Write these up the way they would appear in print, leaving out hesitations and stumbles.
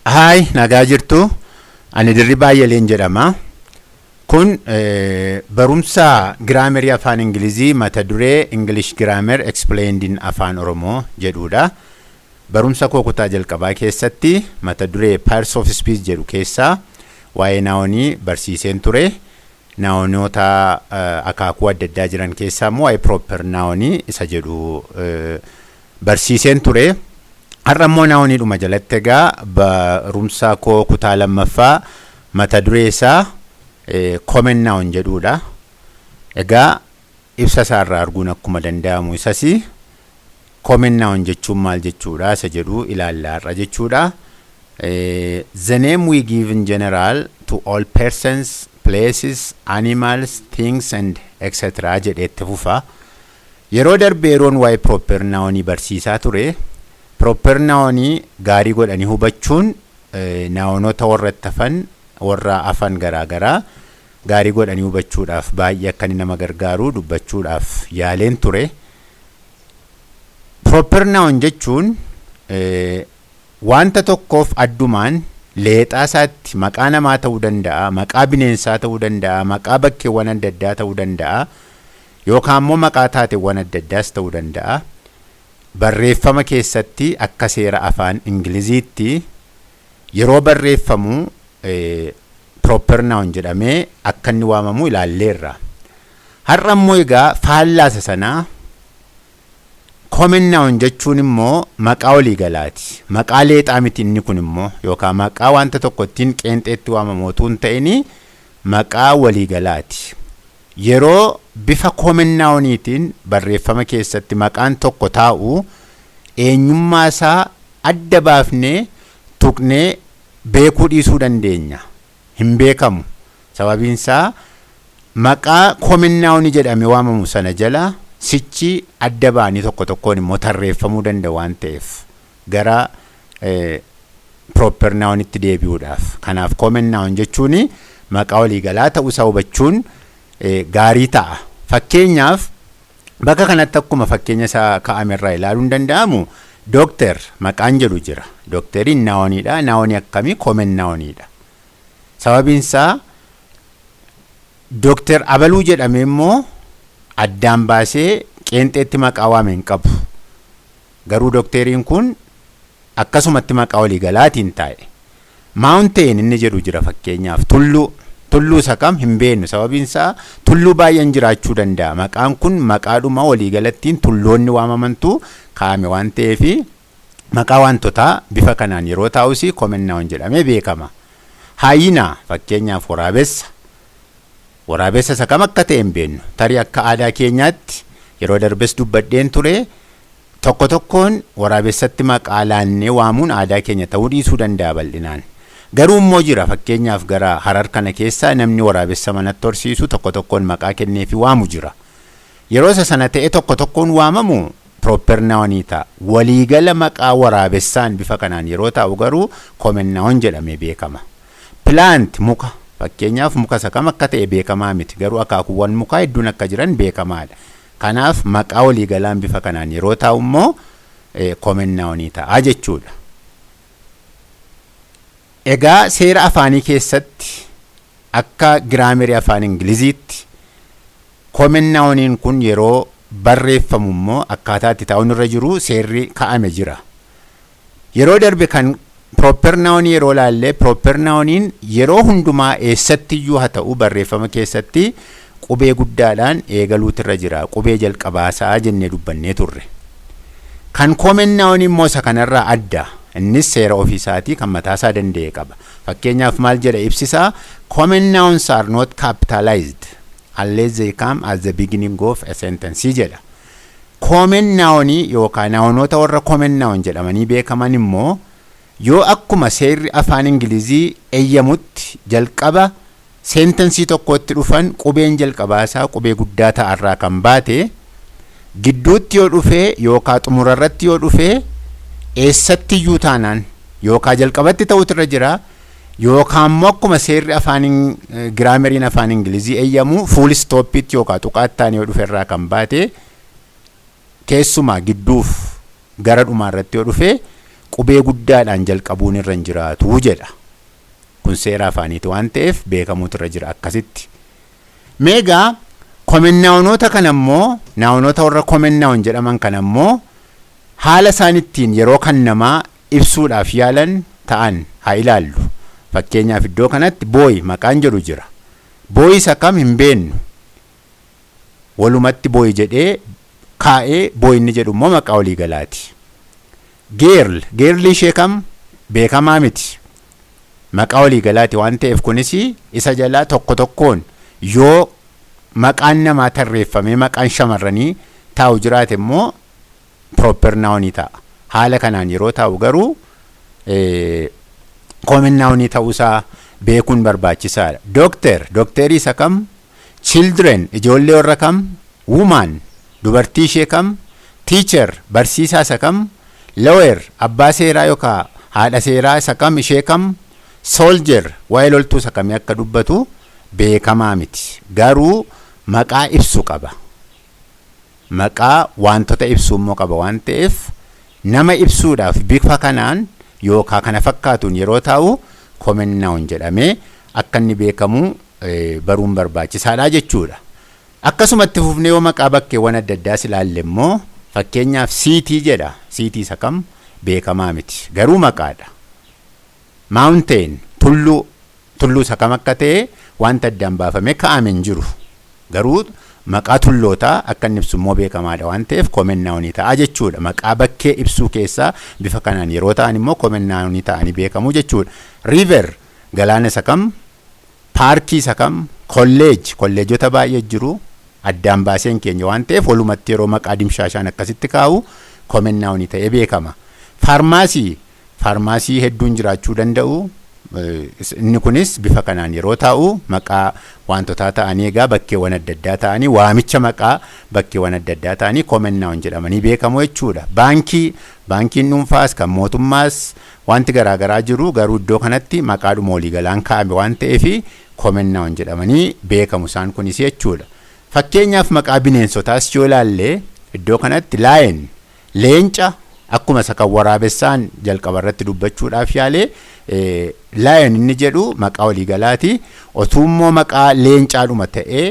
Hi, nagaa jirtu. Ani Dirribaa Yeleen jedhama. Kun barumsa giraamerii afaan Ingilizii mata duree English Grammar Explained in Afaan Oromoo jedhudha. Barumsa koo kutaa jalqabaa keessatti mata duree Parts of Speech jedhu keessaa waa'ee naawonii barsiiseen ture. Naawonota akaakuu adda addaa jiran keessaa immoo waa'ee proper naawonii isa jedhu barsiiseen ture. Har'a immoo naawoniidhuma jalatti egaa barumsa koo kutaa lammaffaa mata duree isaa common noun jedhudha. Egaa ibsa isaarraa arguun akkuma danda'amu isasi common noun jechuun maal jechuudha isa jedhu ilaallaa har'a jechuudha. The name we give in general to all persons, places, animals, things and etc. jedheetti fufa. Yeroo darbe yeroon waa'ee proper nounii barsiisaa ture. Proper nounii gaarii godhanii hubachuun naawonota warra afan garaagaraa gaarii godhanii hubachuudhaaf baay'ee akka nama gargaaru dubbachuudhaaf yaaleen ture. Proper noun jechuun wanta tokkoof addumaan leexaa isaatti maqaa namaa ta'uu danda'a, maqaa bineensaa ta'uu danda'a, maqaa bakkeewwan adda addaa ta'uu danda'a, yookaan immoo maqaa taateewwan adda addaas ta'uu danda'a. Barreeffama keessatti akka seera afaan Ingiliziitti yeroo barreeffamu proper noun jedhamee akka inni waamamu ilaalleerra. Har'a immoo egaa faallaasa sanaa common noun jechuun immoo maqaa waliigalaati. Maqaa leexaa miti inni kun immoo yookaan maqaa wanta tokko ittiin qeenxeetti waamamu otoo hin ta'in maqaa waliigalaati. Yeroo bifa common nouniitiin barreeffama keessatti maqaan tokko taa'u eenyummaa isaa adda baafnee tuqnee beekuu dhiisuu dandeenya. Hin beekamu. Sababiin isaa maqaa common nounii jedhame waamamu sana jala sichi adda baanii tokko tokkoon immoo tarreeffamuu danda'a waan ta'eef gara proper nouniitti deebi'uudhaaf. Kanaaf common noun jechuun maqaa waliigalaa ta'uu isaa hubachuun gaarii ta'a. Fakkeenyaaf bakka kanatti akkuma fakkeenya isaa kaa'amerraa ilaaluun danda'amu Dookter maqaan jedhu jira. Dookteriin naawoniidha. Naawonii akkamii? Common naawoniidha. Sababiin isaa Dookter Abaluu jedhamee immoo addaan baasee qeenxeetti maqaa waame hin qabu. Garuu dookteriin kun akkasumatti maqaa waliigalaatiin taa'e. Mountain inni jedhu jira fakkeenyaaf tulluu isa kam hin beeknu. Sababiin isaa tulluu baay'een jiraachuu danda'a. Maqaan kun maqaadhuma waliigalattiin tulloonni waamamantu kaa'ame waan ta'eef maqaa wantotaa bifa kanaan yeroo taa'us common noun jedhamee beekama. Haayinaa fakkeenyaaf waraabessa isa kam akka ta'e hin beeknu. Tarii akka aadaa keenyaatti yeroo darbes dubbadheen ture tokko tokkoon waraabessatti maqaa laannee waamuun aadaa keenya ta'uu dhiisuu danda'a bal'inaan. Garuu immoo jira fakkeenyaaf gara Harar kana keessaa namni waraabessa manatti horsiisu tokko tokkoon maqaa kenneefi waamu jira. Yeroo isa sana ta'e tokko tokkoon waamamu proper nounii ta'a. Waliigala maqaa waraabessaan bifa kanaan yeroo taa'u garuu common noun jedhamee beekama. Plant muka fakkeenyaaf muka isa kam akka ta'e beekamaa miti. Garuu akaakuuwwan mukaa hedduun akka jiran beekamaadha. Kanaaf maqaa waliigalaan bifa kanaan yeroo taa'u immoo common nounii ta'a jechuudha. Egaa seera afaanii keessatti akka giraamerii afaan Ingiliziitti common nouniin kun yeroo barreeffamu immoo akkaataa itti taa'uun irra jiru seerri kaa'ame jira. Yeroo darbe kan proper nounii yeroo laallee proper nouniin yeroo hundumaa eessattiyyuu haa ta'u barreeffama keessatti qubee guddaadhaan eegaluutu irra jira. Qubee jalqabaasaa jennee dubbannee turre. Kan common nounii immoo isa kanarraa adda. Innis seera ofiisaatii kan mataasaa danda'e qaba. Fakkeenyaaf maal jedha ibsisaa common nouns are not capitalized unless they come at the beginning of a sentence jedha. Common nounii yookaan naawonota warra common noun jedhamanii beekaman immoo yoo akkuma seerri afaan Ingilizii eeyyamutti jalqaba sentensii tokkotti dhufan qubeen jalqabaasaa qubee guddaa ta'arraa kan baate gidduutti yoo dhufee yookaan xumurarratti yoo dhufee eessattiyyuu taanaan yookaan jalqabatti ta'utu irra jira yookaan immoo akkuma seerri giraameriin afaan Ingilizii eeyyamu fuul stooppiitti yookaan tuqaattaan yoo dhufe irraa kan baate keessumaa gidduuf gara dhumaa irratti yoo dhufe qubee guddaadhaan jalqabuun irra hin jiraatu jedha. Kun seera afaaniiti waan ta'eef beekamuutu irra jira akkasitti. Meegaa komen naawunoota kan ammoo naawunoota warra komen naawun jedhaman kan ammoo haala isaan ittiin yeroo kan namaa ibsuudhaaf yaalan ta'an haa ilaallu. Fakkeenyaaf iddoo kanatti booyi maqaan jedhu jira. Booyi isa kam hin beennu. Walumatti booyi jedhee kaa'ee booyinni jedhu immoo maqaa walii galaati. Geerli ishee kam beekamaa miti. Maqaa walii galaati waan ta'eef kunis isa jalaa tokko tokkoon yoo maqaan namaa tarreeffamee maqaan shamarranii taa'u jiraate immoo proper naawunii ta'a. Haala kanaan yeroo taa'u garuu komen naawunii ta'uusaa beekuun barbaachisaadha. Dookterii isa kam? Children ijoollee warra kam? Woman dubartii ishee kam? Teacher barsiisaa isa kam? Lawyer abbaa seeraa yookaan haadha seeraa isa kam ishee kam? Soldier waa'ee loltuu isa kamii akka dubbatu beekamaa miti. Garuu maqaa ibsu qaba. Maqaa wantoota ibsu immoo qaba waan ta'eef nama ibsuudhaaf bifa kanaan yookaan kana fakkaatuun yeroo taa'u komen naawun jedhamee akka inni beekamu baruun barbaachisaadha jechuudha. Akkasumatti fufnee yoo maqaa bakkeewwan adda addaas ilaalle immoo fakkeenyaaf siitii jedha. Siitii isa kam beekamaa miti. Garuu maqaadha. Mountain tulluu isa kam akka ta'e wanta addaan baafamee kaa'ame hin jiru. Garuu maqaa tullootaa akka inni ibsu immoo beekamaadha waan ta'eef komen naawunii ta'a jechuudha. Maqaa bakkee ibsuu keessaa bifa kanaan yeroo ta'an immoo komen naawunii ta'anii beekamu jechuudha. River galaana isa kam? Paarkii isa kam? Kolleejjota baay'ee jiru. Addaan baaseen keenya waan ta'eef walumatti yeroo maqaa dimshaashaan akkasitti kaa'u komen naawunii ta'ee beekama. Faarmaasii hedduun jiraachuu danda'u. Inni kunis bifa kanaan yeroo taa'u maqaa wantoota ta'anii egaa bakkeewwan adda addaa ta'anii waamicha maqaa bakkeewwan adda addaa ta'anii komen naawun jedhamanii beekamu jechuudha. Baankiin dhuunfaas kan mootummaas wanti garaagaraa jiru garuu iddoo kanatti maqaadhuma waliigalaan kaa'ame waan ta'eef komen naawun jedhamanii beekamu isaan kunis jechuudha. Fakkeenyaaf maqaa bineensotaas yoo ilaalle iddoo kanatti leenca akkuma isa kan waraabessaan jalqaba irratti dubbachuudhaaf yaalee laayon inni jedhu maqaa waliigalaati. Otuu immoo maqaa leencaadhuma ta'ee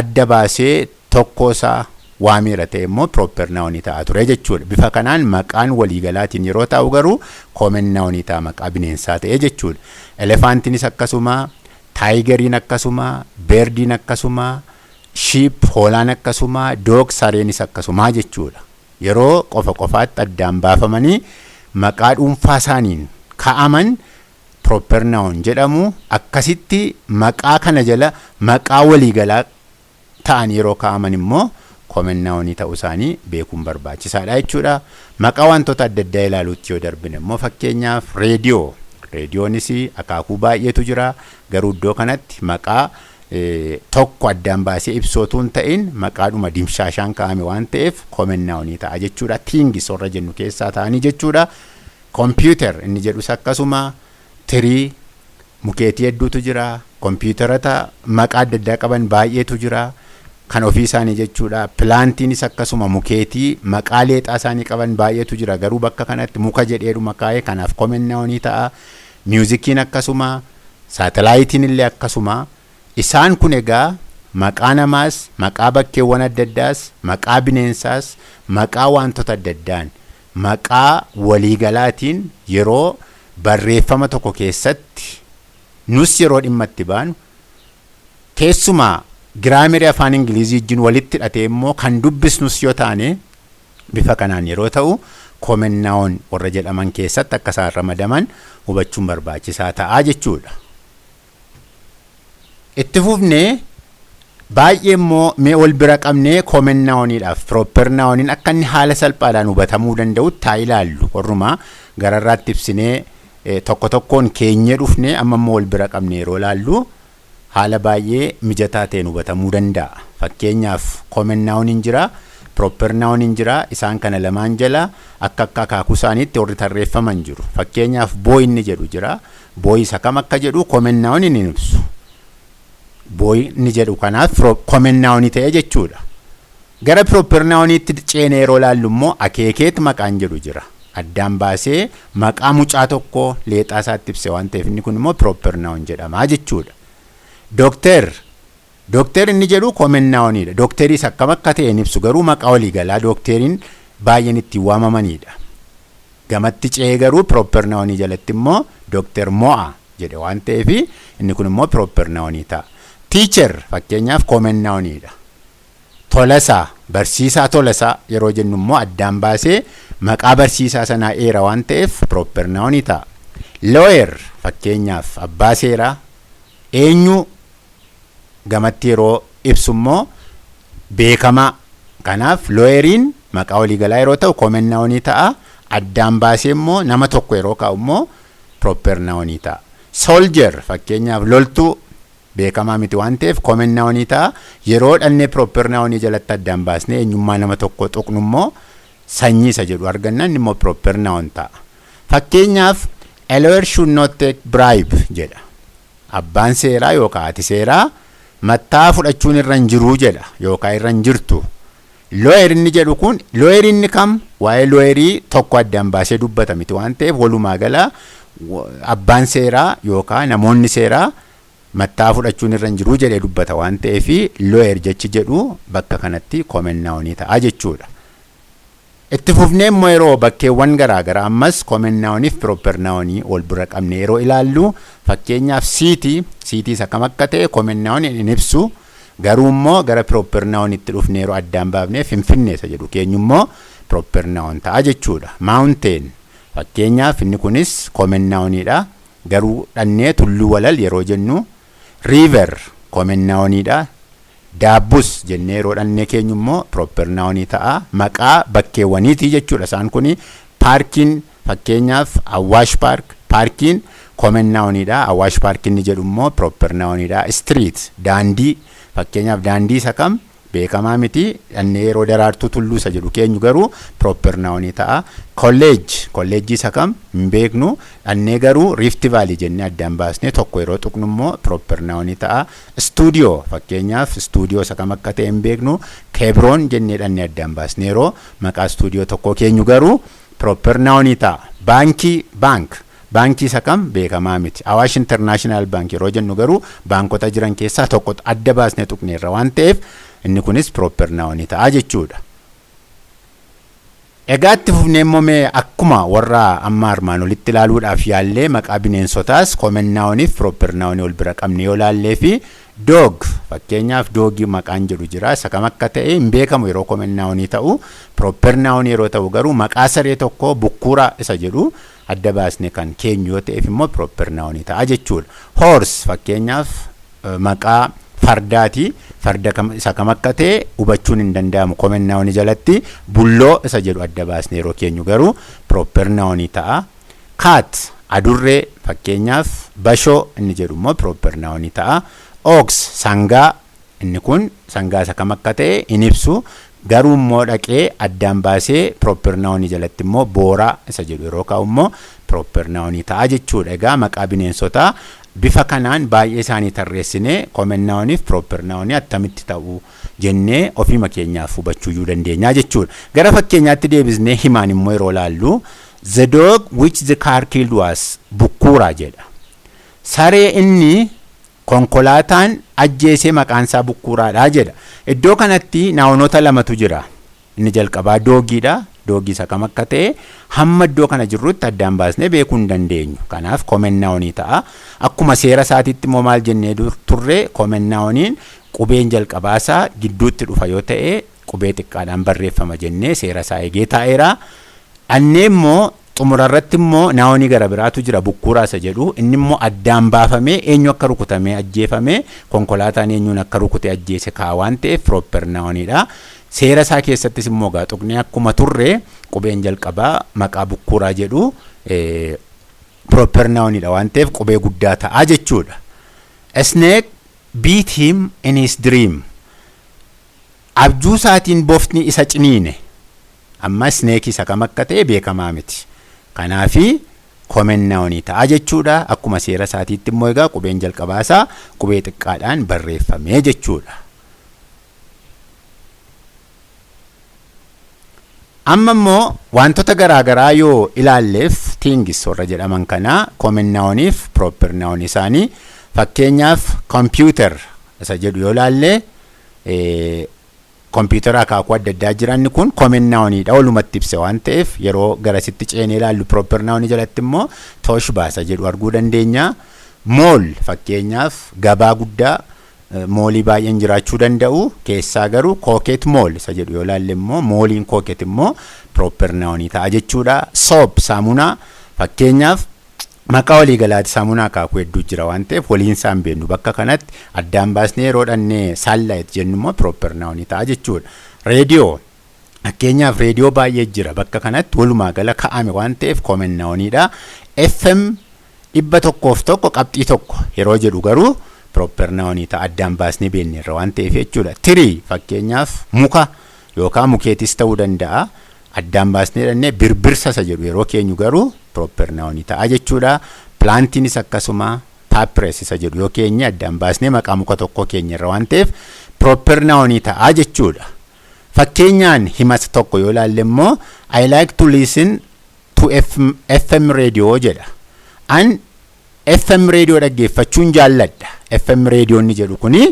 adda baasee tokkosaa waameera ta'e immoo proper naawunii ta'a ture jechuudha. Bifa kanaan maqaan waliigalaatiin yeroo taa'u garuu komen naawunii ta'a maqaa bineensaa ta'e jechuudha. Elefaantiinis akkasuma, taayigeriin akkasuma, beerdiin akkasuma, shiip hoolaan akkasuma, doog sareenis akkasuma jechuudha. Yeroo qofaatti addaan baafamanii maqaa dhuunfaa isaaniin kaa'aman proper naawun jedhamu. Akkasitti maqaa kana jala maqaa waliigalaa ta'an yeroo kaa'aman immoo komen naawunii ta'uu isaanii beekuun barbaachisaadha jechuudha. Maqaa wantoota adda addaa ilaaluutti yoo darbine immoo fakkeenyaaf reediyoonis akaakuu baay'eetu jira. Garuu iddoo kanatti maqaa tokko addaan baasee ibsootuun ta'in maqaadhuma dimshaashaan kaa'ame waan ta'eef komen naawunii ta'a jechuudha. Tiingis warra jennu keessaa ta'anii jechuudha. Kompiitar inni jedhus akkasuma tirii mukeetii hedduutu jira. Kompiitarota maqaa adda addaa qaban baay'eetu jira. Kan ofii isaanii jechuudha. Pilaantiinis akkasuma mukeetii maqaa leexaa isaanii qaban baay'eetu jira. Garuu bakka kanatti muka jedheedhuma kaa'ee kanaaf komen naawunii ta'a. Miuzikiin akkasuma, saatalaayitiin illee akkasuma. Isaan kun egaa maqaa namaas, maqaa bakkeewwan adda addaas, maqaa bineensaas, maqaa wantoota adda addaan, maqaa waliigalaatiin yeroo barreeffama tokko keessatti nus yeroo dhimma itti baanu keessumaa giraamerii afaan Ingilizii wajjin walitti hidhatee immoo kan dubbisnus yoo taane bifa kanaan yeroo ta'u komen naawun warra jedhaman keessatti akka isaan ramadaman hubachuun barbaachisaa ta'a jechuudha. Itti fufnee baay'ee immoo mee ol bira qabnee komen naawuniidhaaf proper naawuniin akka inni haala salphaadhaan hubatamuu danda'u taa ilaallu. Warrumaa gararraatti ibsinee tokko tokkoon keenyee dhufnee amma immoo ol bira qabnee yeroo ilaallu haala baay'ee mijataa ta'een hubatamuu danda'a. Fakkeenyaaf komen naawuniin jira, proper naawuniin jira. Isaan kana lamaan jala akka akaakuu isaaniitti warri tarreeffaman jiru. Fakkeenyaaf booyinni jedhu jira. boy isa kam akka jedhu common noun inni ibsu. Boy ni jedhu kanaaf common noun ta'e jechuudha. Gara proper nounitti ceenee yeroo laallu immoo akeekeet maqaan jedhu jira. Addaan baasee maqaa mucaa tokko leexaa isaatti ibse waan ta'eef inni kun immoo proper noun jedhama jechuudha. Dookter inni jedhu common nounidha. Dookteriis akkam akka ta'e ibsu garuu maqaa waliigalaa dookteriin baay'een ittiin waamamanidha. Gamatti ce'ee garuu proper nounii jalatti immoo Dookter Mo'a jedhe waan ta'eef inni kun immoo proper nounii ta'a. Teacher fakkeenyaaf common nounidha. Tolasaa barsiisaa Tolasaa yeroo jennu immoo addaan baasee maqaa barsiisaa sanaa eera waan ta'eef proper nounii ta'a. Lawyer fakkeenyaaf abbaa seeraa eenyu gamatti yeroo ibsu immoo beekamaa. Kanaaf lawyeriin maqaa waliigalaa yeroo ta'u common nounii ta'a. Addaan baasee immoo nama tokko yeroo kaa'u immoo proper nounii ta'a. Soldier fakkeenyaaf loltuu beekamaa miti waan ta'eef common nounii ta'a. Yeroo dhannee proper nounii jalatti addaan baasnee eenyummaa nama tokko tuqnu immoo sanyii isa jedhu argannaan immoo proper noun ta'a. Fakkeenyaaf a lawyer should not take bribe jedha. Abbaan seeraa yookaan haati seeraa mattaa fudhachuun irra hin jiru jedha yookaan irra hin jirtu. Lawyer inni jedhu kun lawyer inni kam waa'ee lawyerii tokko addaan baasee dubbata miti waan ta'eef walumaa gala abbaan seeraa yookaan namoonni seeraa mattaa fudhachuun irra hin jiru jedhee dubbata waan ta'eef lawyer jechi jedhu bakka kanatti common nounii ta'a jechuudha. Itti fufnee immoo yeroo bakkeewwan garaagaraa ammas common nouniif proper nounii wal bira qabne yeroo ilaallu fakkeenyaaf siitii isa kam akka ta'e common nounii hin ibsu garuu immoo gara proper nouniitti dhufne yeroo addaan baafnee Finfinnee isa jedhu keenyu immoo proper noun ta'a jechuudha. Mountain fakkeenyaaf inni kunis common nouniidha garuu dhannee tulluu walal yeroo jennu river common nouniidha. Daabbus jennee yeroo dhannee keenyu immoo proper nounii ta'a. Maqaa bakkeewwaniiti jechuudha isaan kuni. Paarkiin fakkeenyaaf Awaash paarkiin common nouniidha. Awaash paarkiin ni jedhu immoo proper nouniidha. Street daandii fakkeenyaaf daandii isa kam beekamaa miti dhannee yeroo daraartuu tulluu isa jedhu keenyu garuu proper nounii ta'a. Kolleejjii isa kam hin beeknu dhannee garuu Rift Valley jennee addaan baasnee tokko yeroo tuqnu immoo proper nounii ta'a. Stuudiyoo fakkeenyaaf stuudiyoo isa kam akka ta'e hin beeknu Kebroon jennee dhannee addaan baasnee yeroo maqaa stuudiyoo tokko keenyu garuu proper nounii ta'a. Baankii isa kam beekamaa miti. Awaash International Bank yeroo jennu garuu baankota jiran keessaa tokko adda baasnee tuqneerra waan ta'eef inni kunis proper nounii ta'a jechuudha. Egaa itti fufnee immoo akkuma warra amma armaan olitti ilaaluudhaaf yaallee maqaa bineensotaas common nouniif proper nounii wal bira qabne yoo laallee fi dog fakkeenyaaf doogii maqaan jedhu jira isa kam akka ta'e hin beekamu yeroo common nounii ta'u proper nounii yeroo ta'u garuu maqaa saree tokko bukkuura isa jedhu adda baasne kan keenyu yoo ta'eef immoo proper nounii ta'a jechuudha. Horse fakkeenyaaf maqaa fardaati. Farda isa kam akka ta'e hubachuun hin danda'amu common nounii jalatti. Bulloo isa jedhu adda baasne yeroo keenyu garuu proper nounii ta'a. Cat adurree fakkeenyaaf bashoo inni jedhu immoo proper nounii ta'a. Ox sangaa inni kun sangaa isa kam akka ta'e hin ibsu garuu immoo dhaqee addaan baasee proper nounii jalatti immoo booraa isa jedhu yeroo kaa'u immoo proper nounii ta'a jechuudha. Egaa maqaa bineensotaa bifa kanaan baay'ee isaanii tarreessinee common nouniif proper nounii attamitti ta'u jennee ofiima keenyaaf hubachuu dandeenya jechuudha. Gara fakkeenyaatti deebisnee himaan immoo yeroo laallu the dog which the car killed was bukkuura jedha. Saree inni konkolaataan ajjeesee maqaan isaa bukkuuraadha jedha. Iddoo kanatti naawonota lamatu jira. Inni jalqabaa doogiidha. Doogii isa kam akka ta'e hamma iddoo kana jirrutti addaan baasnee beekuu hin dandeenyu. Kanaaf common nounii ta'a. Akkuma seera isaatiitti immoo maal jennee turre common nouniin qubeen jalqabaasaa gidduutti dhufa yoo ta'e qubee xiqqaadhaan barreeffama jennee seera isaa eegee taa'eera. Annee immoo xumurarratti immoo nounii gara biraatu jira bukkuuraa isa jedhu inni immoo addaan baafamee eenyu akka rukutamee ajjeefame konkolaataan eenyuun akka rukutee ajjeese ka'a waan ta'eef proper nouniidha. Seera isaa keessattis immoo tuqnee akkuma turre qubeen jalqabaa maqaa bukkuuraa jedhu proper nouniidha waan ta'eef qubee guddaa ta'a jechuudha. A snake beat him in his dream. Abjuu isaatiin bofni isa ciniine. Amma snake isa kam akka ta'e beekamaa miti. Kanaafi common noun ta'a jechuudha. Akkuma seera isaatiitti immoo egaa qubeen jalqabaasaa qubee xiqqaadhaan barreeffamee jechuudha. Amma immoo wantoota garaagaraa yoo ilaalleef things warra jedhaman kana common nouniif proper noun isaanii fakkeenyaaf computer isa jedhu yoo ilaalle computer akaakuu adda addaa jiran kun common nounidha walumatti ibsa waan ta'eef yeroo garasitti ceenee ilaallu proper noun jalatti immoo Toshiba isa jedhu arguu dandeenya. Mall fakkeenyaaf gabaa guddaa moolii baay'een jiraachuu danda'u keessaa garuu Coket Mall isa jedhu yoo ilaalle immoo mooliin Coket immoo proper noun ta'a jechuudha. Soap saamunaa fakkeenyaaf maqaa walii galaati saamunaa akaakuu hedduu jira waan ta'eef waliin isaan beeknu bakka kanatti addaan baasnee yeroo dhannee sunlight jennu immoo proper noun ta'a jechuudha. Reediyoo fakkeenyaaf reediyoo baay'ee jira bakka kanatti walumaa gala ka'ame waan ta'eef common nounidha. FM 101.1 yeroo jedhu garuu proper noun ta'a addaan baasnee beekneerra waan ta'eef jechuudha. Tree fakkeenyaaf muka yookaan mukeetis ta'uu danda'a addaan baasnee dhannee birbirsa isa jedhu yeroo keenyu garuu proper noun ta'a jechuudha. Plantiinis akkasuma papyrus isa jedhu yoo keenya addaan baasnee maqaa muka tokko keenyarra waan ta'eef proper noun ta'a jechuudha. Fakkeenyaan himata tokko yoo ilaalle immoo I like to listen to FM radio jedha. An FM radio dhaggeeffachuun jaalladha. FM radio inni jedhu kuni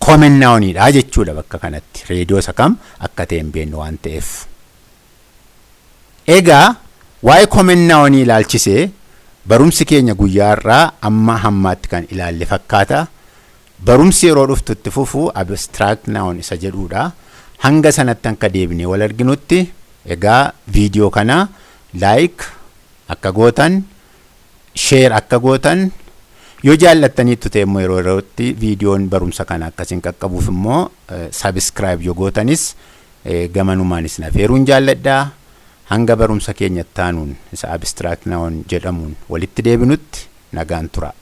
common nounidha jechuudha bakka kanatti. Radio isa kam akka ta'e hin beeknu waan ta'eef. Egaa waa'ee common noun ilaalchisee barumsi keenya guyyaarraa amma hammaatti kan ilaalle fakkaata. Barumsi yeroo dhuftutti fufu abstract noun isa jedhudha. Hanga sanatti akka deebinee wal arginutti egaa viidiyoo kana like akka gootan share akka gootan yoo jaallattaniitu ta'e immoo yeroo yerootti viidiyoon barumsa kana akkasiin qaqqabuuf immoo subscribe yoo gootanis gamanumaanis nafeeruun jaalladhaa. Hanga barumsa keenya taanuun isa abstract noun jedhamuun walitti deebinutti nagaan tura.